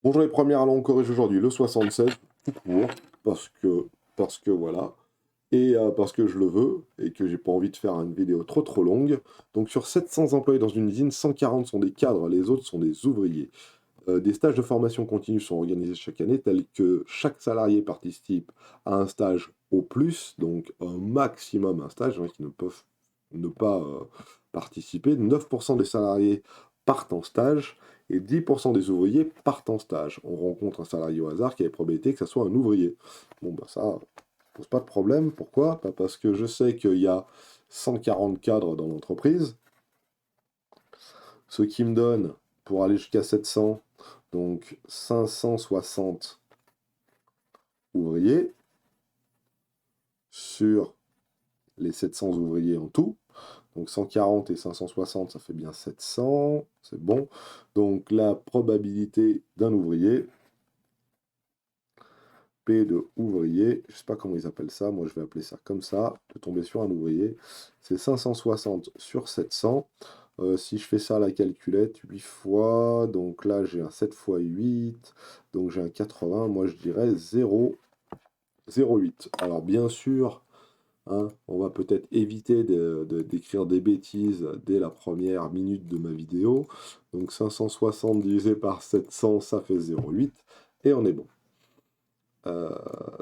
Bonjour les premières, allons on corrige aujourd'hui le 76, tout court, parce que voilà, et parce que je le veux, et que j'ai pas envie de faire une vidéo trop longue. Donc sur 700 employés dans une usine, 140 sont des cadres, les autres sont des ouvriers. Des stages de formation continue sont organisés chaque année, tels que chaque salarié participe à un stage au plus, donc un maximum un stage, il y en a qui ne peuvent ne pas participer. 9% des salariés partent en stage et 10% des ouvriers partent en stage. On rencontre un salarié au hasard qui a probabilité que ce soit un ouvrier. Bon, bah ça pose pas de problème. Pourquoi? Pas parce que je sais qu'il y a 140 cadres dans l'entreprise, ce qui me donne, pour aller jusqu'à 700, donc 560 ouvriers sur les 700 ouvriers en tout. Donc 140 et 560, ça fait bien 700, c'est bon. Donc la probabilité d'un ouvrier, P de ouvrier, je ne sais pas comment ils appellent ça, moi je vais appeler ça comme ça, de tomber sur un ouvrier, c'est 560 sur 700. Si je fais ça à la calculette, 8 fois, donc là j'ai un 7 fois 8, donc j'ai un 80, moi je dirais 0,8. Alors bien sûr, hein, on va peut-être éviter d'écrire des bêtises dès la première minute de ma vidéo. Donc 560 divisé par 700, ça fait 0,8. Et on est bon.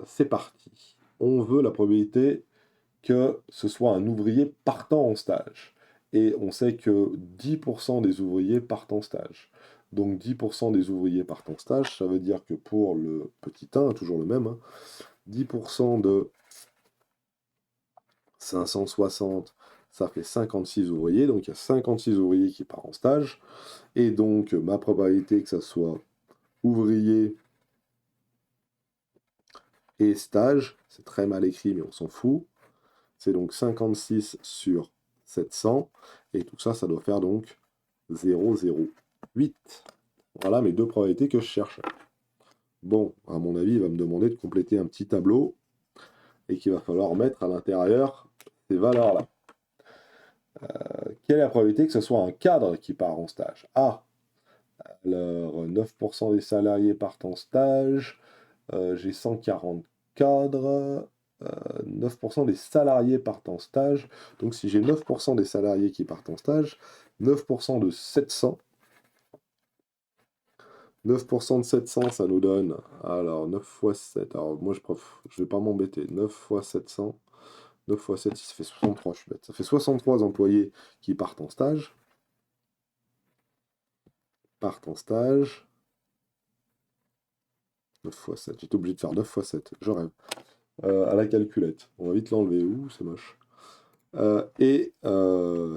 C'est parti. On veut la probabilité que ce soit un ouvrier partant en stage. Et on sait que 10% des ouvriers partent en stage. Donc 10% des ouvriers partent en stage, ça veut dire que pour le petit 1, toujours le même, hein, 10% de 560, ça fait 56 ouvriers. Donc il y a 56 ouvriers qui partent en stage. Et donc ma probabilité que ça soit ouvrier et stage, c'est très mal écrit mais on s'en fout, c'est donc 56 sur 700. Et tout ça, ça doit faire donc 0,08. Voilà mes deux probabilités que je cherche. Bon, à mon avis, il va me demander de compléter un petit tableau et qu'il va falloir mettre à l'intérieur ces valeurs-là. Quelle est la probabilité que ce soit un cadre qui part en stage? Ah, alors 9% des salariés partent en stage, j'ai 140 cadres, 9% des salariés partent en stage, donc si j'ai 9% des salariés qui partent en stage, 9% de 700, 9% de 700, ça nous donne, alors 9 fois 7, alors moi je vais pas m'embêter, 9 fois 700, 9 fois 7, ça fait 63, je suis bête, ça fait 63 employés qui partent en stage, 9 fois 7, j'étais obligé de faire 9 fois 7, je rêve. À la calculette, on va vite l'enlever, ouh c'est moche.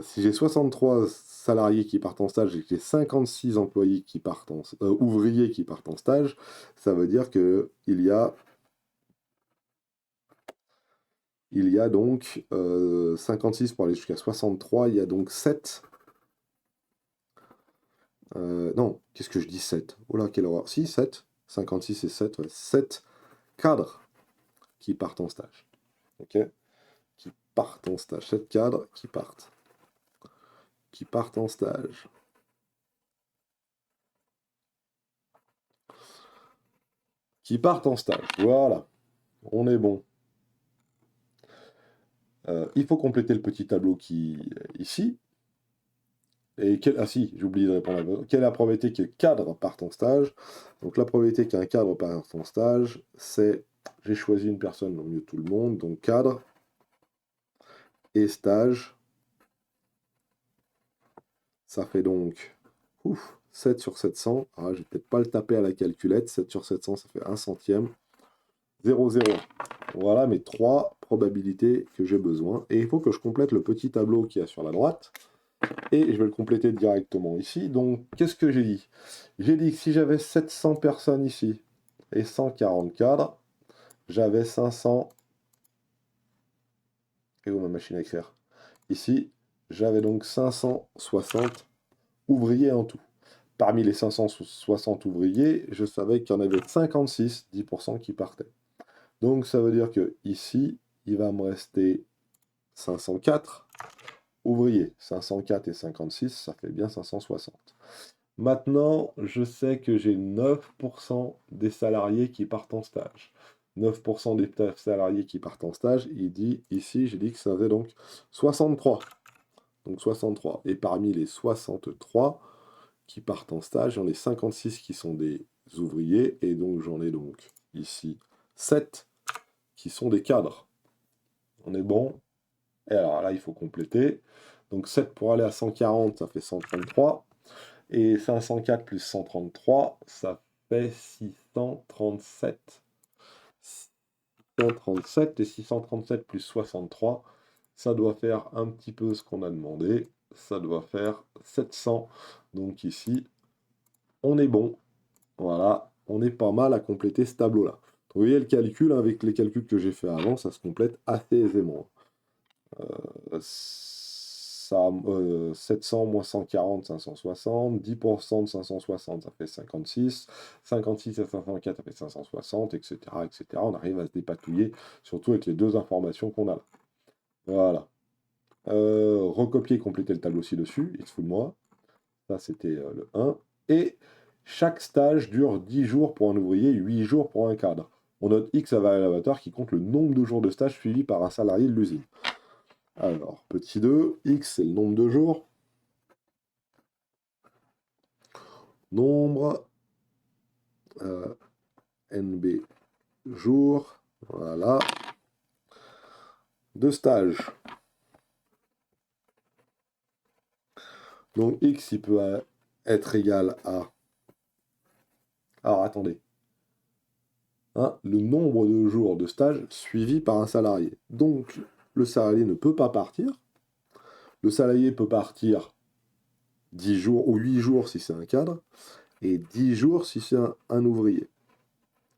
Si j'ai 63 salariés qui partent en stage et que j'ai 56 employés qui partent ouvriers qui partent en stage, ça veut dire que il y a donc 56 pour aller jusqu'à 63, il y a donc 7. Non, qu'est-ce que je dis 7? Oh là, quelle horreur. Si, 7. 56 et 7, ouais. 7 cadres qui partent en stage. Ok? Qui partent en stage. 7 cadres qui partent. Qui partent en stage. Qui partent en stage. Voilà. On est bon. Il faut compléter le petit tableau qui est ici. Ah si, j'ai oublié de répondre à la question. Quelle est la probabilité que cadre parte en stage? Donc la probabilité qu'un cadre parte en stage, c'est, j'ai choisi une personne au milieu de tout le monde, donc cadre et stage, ça fait donc 7 sur 700. Ah, je vais peut-être pas le taper à la calculette. 7 sur 700, ça fait 1 centième. 0,0. Voilà mes 3 probabilités que j'ai besoin. Et il faut que je complète le petit tableau qu'il y a sur la droite. Et je vais le compléter directement ici. Donc, qu'est-ce que j'ai dit? J'ai dit que si j'avais 700 personnes ici et 140 cadres, j'avais 500... Et où ma machine à écrire? Ici, j'avais donc 560 ouvriers en tout. Parmi les 560 ouvriers, je savais qu'il y en avait 56, 10% qui partaient. Donc, ça veut dire que ici, il va me rester 504 ouvriers. 504 et 56, ça fait bien 560. Maintenant, je sais que j'ai 9% des salariés qui partent en stage. 9% des salariés qui partent en stage, il dit ici, j'ai dit que ça faisait donc 63. Donc 63. Et parmi les 63 qui partent en stage, j'en ai 56 qui sont des ouvriers, et donc j'en ai donc ici 7 qui sont des cadres. On est bon? Et alors là, il faut compléter. Donc 7 pour aller à 140, ça fait 133. Et 504 plus 133, ça fait 637. 637 et 637 plus 63, ça doit faire un petit peu ce qu'on a demandé. Ça doit faire 700. Donc ici, on est bon. Voilà, on est pas mal à compléter ce tableau-là. Vous voyez le calcul, avec les calculs que j'ai fait avant, ça se complète assez aisément. 700 moins 140, 560, 10% de 560, ça fait 56, 56 à 504, ça fait 560, etc., etc. On arrive à se dépatouiller, surtout avec les deux informations qu'on a là. Voilà. Recopier et compléter le tableau ci-dessus, il se fout de moi. Ça, c'était le 1. Et chaque stage dure 10 jours pour un ouvrier, 8 jours pour un cadre. On note X à variable qui compte le nombre de jours de stage suivis par un salarié de l'usine. Alors, petit 2, X c'est le nombre de jours. Nombre NB jours, voilà, de stage. Donc X il peut être égal à... Alors attendez. Hein, le nombre de jours de stage suivi par un salarié. Donc le salarié ne peut pas partir. Le salarié peut partir 10 jours ou 8 jours si c'est un cadre, et 10 jours si c'est un ouvrier.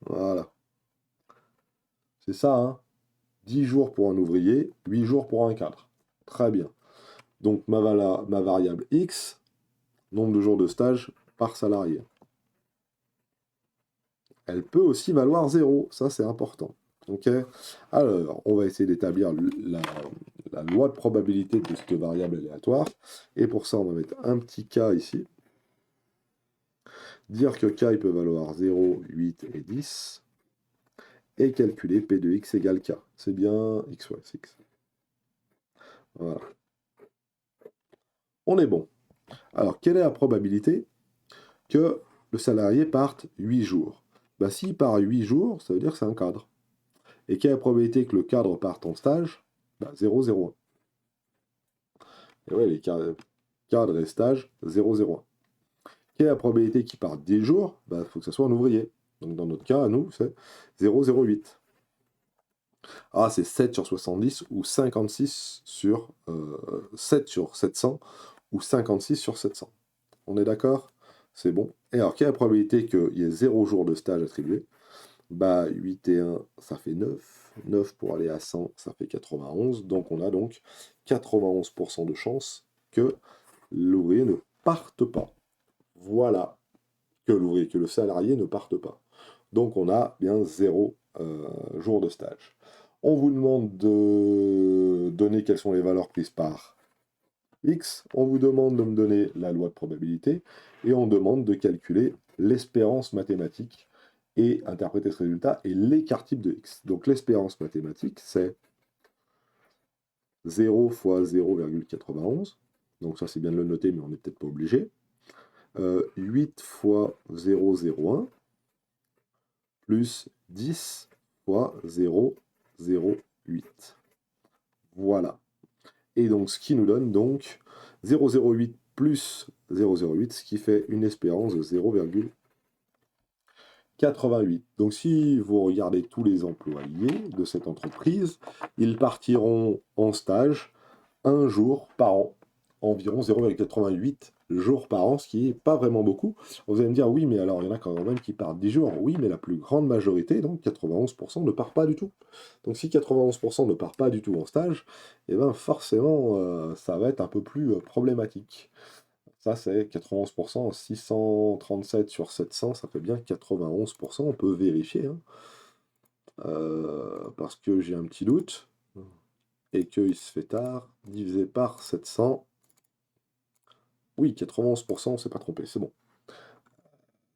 Voilà. C'est ça, hein. 10 jours pour un ouvrier, 8 jours pour un cadre. Très bien. Donc ma variable X, nombre de jours de stage par salarié. Elle peut aussi valoir 0, ça c'est important. Ok. Alors, on va essayer d'établir la loi de probabilité de cette variable aléatoire. Et pour ça, on va mettre un petit k ici. Dire que k il peut valoir 0, 8 et 10. Et calculer p de x égale k. C'est bien x, ouais, c'est x. Voilà. On est bon. Alors, quelle est la probabilité que le salarié parte 8 jours? Bah, s'il part 8 jours, ça veut dire que c'est un cadre. Et quelle est la probabilité que le cadre parte en stage? Bah, 0, 0, 1. Et ouais, les cadres et stages, 0, 0, 1. Quelle est la probabilité qu'il parte 10 jours? Bah, faut que ce soit un ouvrier. Donc dans notre cas, à nous, c'est 0, 0, 8. Ah, c'est 7 sur 70 ou 56 sur 7 sur 700 ou 56 sur 700. On est d'accord? C'est bon. Et alors, quelle est la probabilité qu'il y ait 0 jour de stage attribué? Bah, 8 et 1, ça fait 9. 9 pour aller à 100, ça fait 91. Donc, on a donc 91% de chance que l'ouvrier ne parte pas. Voilà. Que l'ouvrier, que le salarié ne parte pas. Donc, on a bien 0 jour de stage. On vous demande de donner quelles sont les valeurs prises par X. On vous demande de me donner la loi de probabilité. Et on demande de calculer l'espérance mathématique et interpréter ce résultat et l'écart type de X. Donc l'espérance mathématique, c'est 0 fois 0,91. Donc ça, c'est bien de le noter, mais on n'est peut-être pas obligé. 8 fois 0,01 plus 10 fois 0,08. Voilà. Et donc, ce qui nous donne donc 0,08 plus 0,08, ce qui fait une espérance de 0,88. Donc, si vous regardez tous les employés de cette entreprise, ils partiront en stage un jour par an, environ 0,88 jours par an, ce qui n'est pas vraiment beaucoup. Vous allez me dire, oui, mais alors il y en a quand même qui partent 10 jours. Oui, mais la plus grande majorité, donc 91%, ne part pas du tout. Donc si 91% ne part pas du tout en stage, eh ben forcément, ça va être un peu plus problématique. Ça, c'est 91%, 637 sur 700, ça fait bien 91%, on peut vérifier, hein. Parce que j'ai un petit doute et qu'il se fait tard, divisé par 700. Oui, 91%, on s'est pas trompé, c'est bon.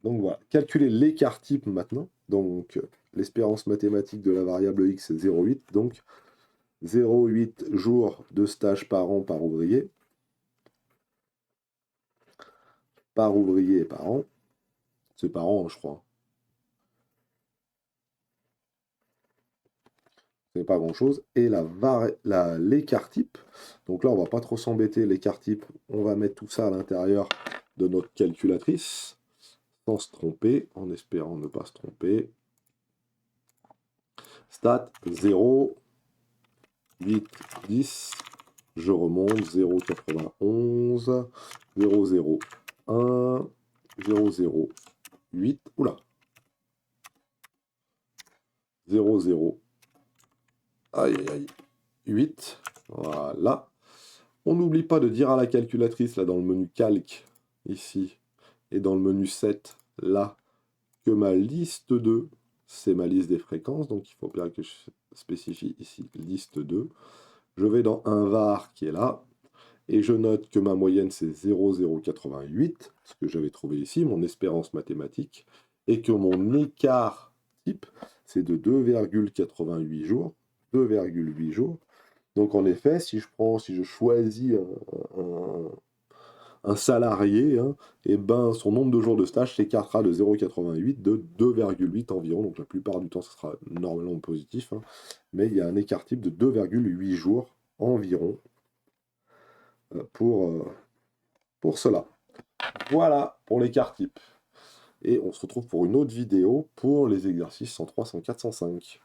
Donc voilà, calculer l'écart type maintenant. Donc l'espérance mathématique de la variable x c'est 0,8. Donc 0,8 jours de stage par an par ouvrier. Par ouvrier et par an. C'est par an, je crois. C'est pas grand-chose. Et l'écart type. Donc là, on va pas trop s'embêter. L'écart type, on va mettre tout ça à l'intérieur de notre calculatrice. Sans se tromper, en espérant ne pas se tromper. Stat 0, 8, 10. Je remonte 0,91, 0,01, 0,08. Oula. 0,0. Aïe, aïe, aïe. 8. Voilà. On n'oublie pas de dire à la calculatrice, là, dans le menu calque, ici, et dans le menu 7, là, que ma liste 2, c'est ma liste des fréquences. Donc, il faut bien que je spécifie ici liste 2. Je vais dans un var qui est là. Et je note que ma moyenne, c'est 0,088, ce que j'avais trouvé ici, mon espérance mathématique, et que mon écart type, c'est de 2,88 jours. 2,8 jours. Donc en effet, si je choisis un salarié, hein, et ben, son nombre de jours de stage s'écartera de 0,88 de 2,8 environ. Donc la plupart du temps, ce sera normalement positif. Hein, mais il y a un écart type de 2,8 jours environ pour cela. Voilà pour l'écart type. Et on se retrouve pour une autre vidéo pour les exercices 103, 104, 105.